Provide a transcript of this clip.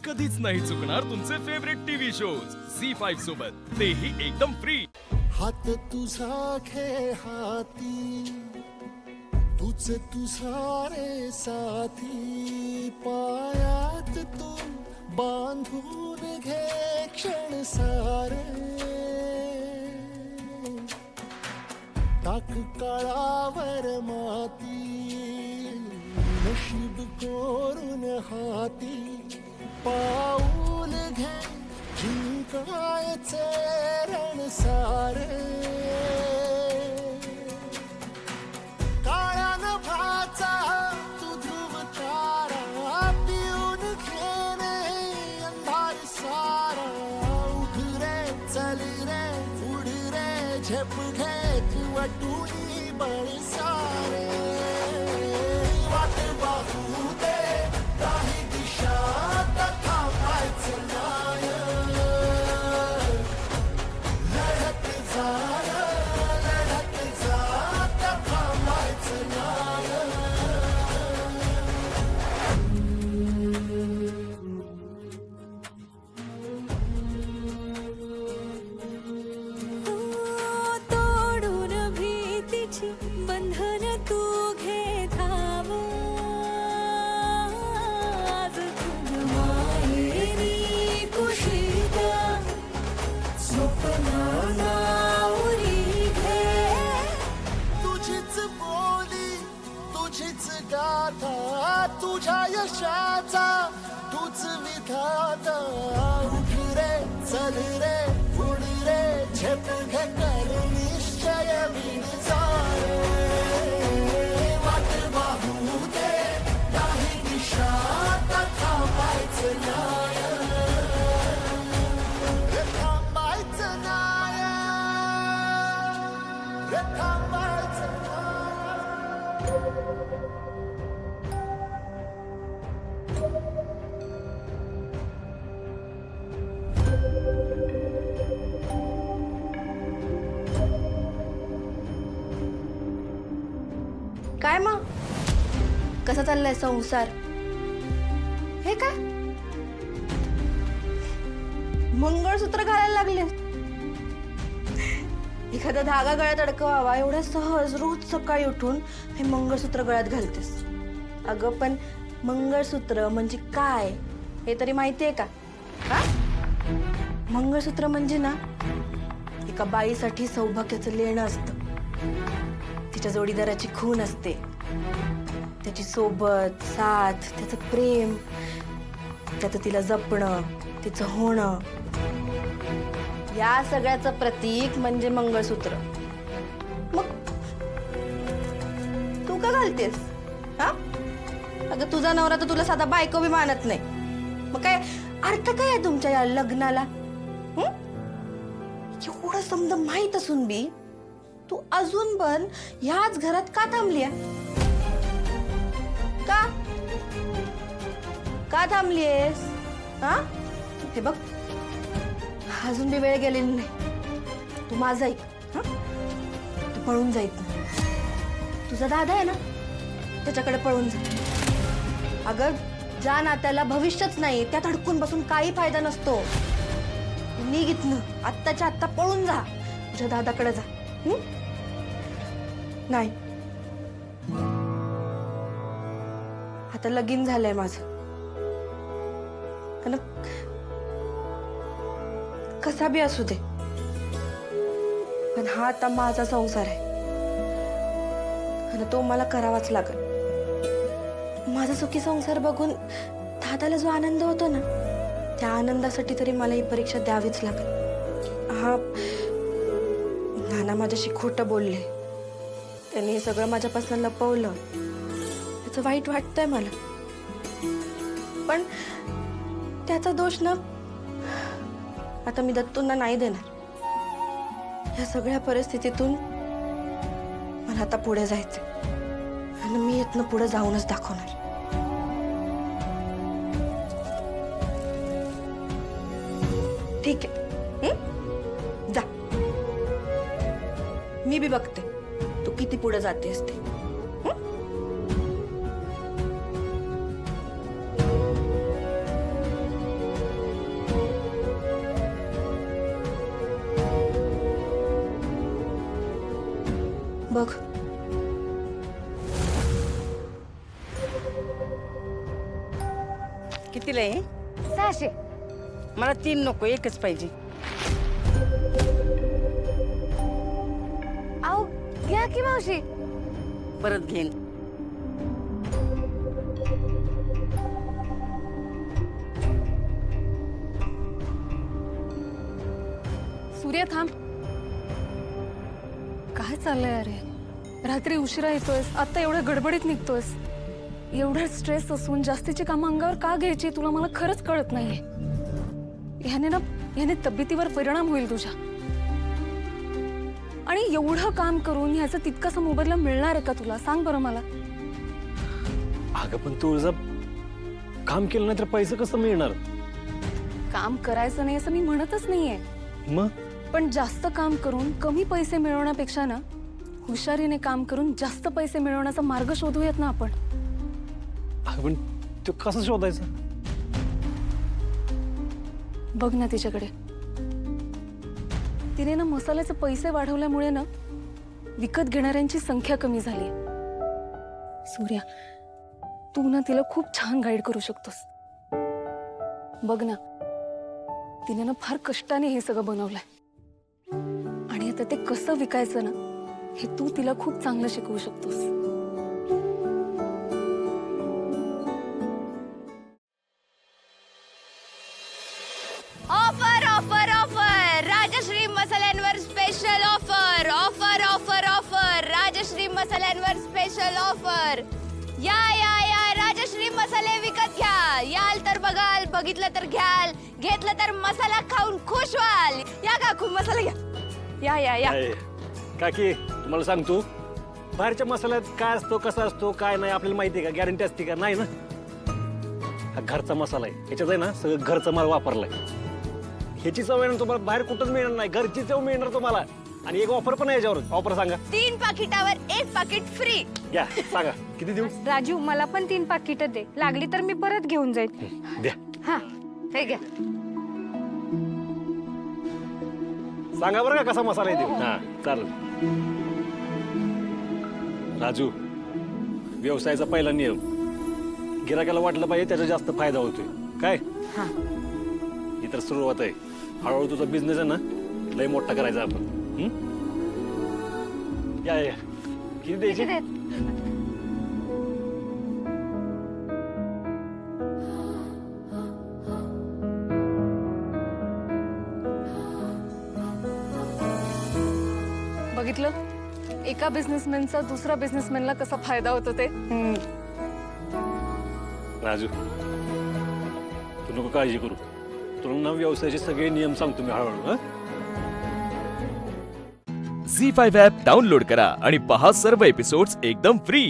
कधीच नाही चुकणार तुमचे फेवरेट टीव्ही शोज झी5 सोबत, तेही एकदम फ्री। हात तुझा घे हाती, तूच तुझा रे साथी, पायात तू बांधून घे क्षण सारे, टाक काळावर माती, नशीब कोरून हाती, पाऊल घे जिंकायचे रण सारे, काळ्या नभाचा तू ध्रुव तारा, पिऊन घेणे अंधार सारा, उठ रे चल रे उड रे झेप घे तू वाटूनी बळ सारे, वाट वाहू दे काही दिशा थांबायचं नाही, लढत जा थांबायचं नाही। तोडून भीतीची बंधन तू घे धाव, आज तुझ माहेरी कुशीत स्वप्नाला उरी घे, तुझीच बोली तुझीच गाथा, तुझ्या यशाचा तूच विधाता, उठ रे चल रे उड रे झेप घे कर निश्चय विचारे, वाट वाहू दे नाही दिशा थांबायचं नाही, रे थांबायचं नाही, रे थांबायचं नाही। काय मग कसा चाललाय संसार? हे काय मंगळसूत्र घालायला लागले? एखादा धागा गळ्यात अडकवावा एवढ्या सहज रोज सकाळी उठून हे मंगळसूत्र गळ्यात घालतेस. अगं पण मंगळसूत्र म्हणजे काय हे तरी माहितीये का? मंगळसूत्र म्हणजे ना एका बाईसाठी सौभाग्याचं लेणं असतं. तिच्या जोडीदाराची खून असते, त्याची सोबत साथ, त्याचं प्रेम, त्याचं तिला जपणं, तिचं होणं, या सगळ्याचं प्रतीक म्हणजे मंगळसूत्र. मग तू का घालतेस? हा अगं तुझा नवरा तर तुला साधा बायको बी मानत नाही. मग काय अर्थ काय आहे तुमच्या या लग्नाला? एवढं समजा माहित असून बी तू अजून पण ह्याच घरात का थांबलीय? का थांबलीयस? हा हे बघ, अजून बी वेळ गेलेली नाही. तू माझा ऐक. तू पळून जाईत ना, तुझा दादा आहे ना त्याच्याकडे पळून जा. अगं ज्या नात्याला भविष्यच नाही त्यात अडकून बसून काही फायदा नसतो. निघित ना, आत्ताच्या आत्ता पळून जा, तुझ्या दादाकडे जा. नाही, आता लगीन झालंय माझं. आणि कसा बी असू दे, पण हा आता माझा संसार आहे आणि तो मला करावाच लागेल. माझा सुखी संसार बघून दादाला जो आनंद होतो ना, त्या आनंदासाठी तरी मला ही परीक्षा द्यावीच लागेल. हा नाना माझ्याशी खोटं बोलले, त्यांनी हे सगळं माझ्यापासून लपवलं, त्याचं वाईट वाटतंय मला. पण त्याचा दोष ना आता मी दत्तूंना नाही देणार. या सगळ्या परिस्थितीतून मला आता पुढे जायचंय आणि मी इथनं पुढे जाऊनच दाखवणार. ठीक आहे, जा. मी बी बघते तू किती पुढे जातेस ते. बघ कितीला आहे 600. मला 3 नको, एकच पाहिजे. अहो घ्या की मावशी. परत घेईन. सूर्य थांब. काय चाललंय अरे? रात्री उशिरा येतोयस, आता एवढ्या गडबडीत निघतोयस. एवढं स्ट्रेस असून जास्तीची कामं अंगावर का घ्यायची तुला मला खरंच कळत नाहीये. ह्याने तब्येतीवर परिणाम होईल तुझ्या. आणि एवढं काम करून ह्याचा तितकासा मोबदला मिळणार आहे का तुला? सांग बरं मला. अगं पण तू जर काम केलं नाही तर पैसे कसं मिळणार? काम करायचं नाही असं मी म्हणतच नाहीये, मग पण जास्त काम करून कमी पैसे मिळवण्यापेक्षा ना हुशारीने काम करून जास्त पैसे मिळवण्याचा मार्ग शोधूयात ना आपण. अगं पण तू कसं शोधायचं? बघ ना तिच्याकडे. तिने ना मसाल्याचे पैसे वाढवल्यामुळे ना विकत घेणाऱ्यांची संख्या कमी झाली. सूर्या, तू ना तिला खूप छान गाईड करू शकतोस. बघ ना, तिने ना फार कष्टाने हे सगळं बनवलंय आणि आता ते कसं विकायचं ना हे तू तिला खूप चांगलं शिकवू शकतोस. ऑफर ऑफर ऑफर राजश्री मसाल्यांवर special offer. Offer offer offer Rajshree मसाल्यांवर स्पेशल ऑफर. या या या राजश्री मसाले विकत घ्या. याल तर बघाल, बघितलं तर घ्याल, घेतलं तर मसाला खाऊन खुश व्हाल. या काकू मसाला घ्या. या या या. काकी तुम्हाला सांगतो, बाहेरच्या मसाल्यात काय असतो, कसा असतो, काय नाही आपल्याला माहिती आहे का? गॅरंटी असते का? नाही ना. हा घरचा मसाला आहे, ह्याच्यात आहे ना सगळं घरचा माल वापरलाय. ह्याची चव येणार तुम्हाला बाहेर कुठंच मिळणार नाही. घरची चव मिळणार तुम्हाला. आणि एक ऑफर पण आहे याच्यावर. ऑफर सांगा. 3 पाकिटावर 1 पाकिट फ्री. या सांगा किती देऊ? राजू, मला पण 3 पाकिटं दे. लागली तर मी परत घेऊन जाईल. द्या. हा, हे घ्या. सांगा बरं का कसा मसाला आहे ते. हा चालेल. राजू, व्यवसायाचा पहिला नियम, गिराकाला वाटलं पाहिजे त्याचा जास्त फायदा होतोय. काय ही तर सुरुवात आहे. हळूहळू तुझा बिझनेस आहे ना लय मोठा करायचा आपण. या या किती द्यायची? बघितलं, एका बिझनेसमॅनचा दुसऱ्या बिझनेसमॅनला कसा फायदा होतो ते. राजू, तू नको काळजी करू. तुला ना व्यवसायाचे सगळे नियम सांगतो मी हळूहळू. झी5 ॲप डाउनलोड करा आणि पहा सर्व एपिसोड्स एकदम फ्री.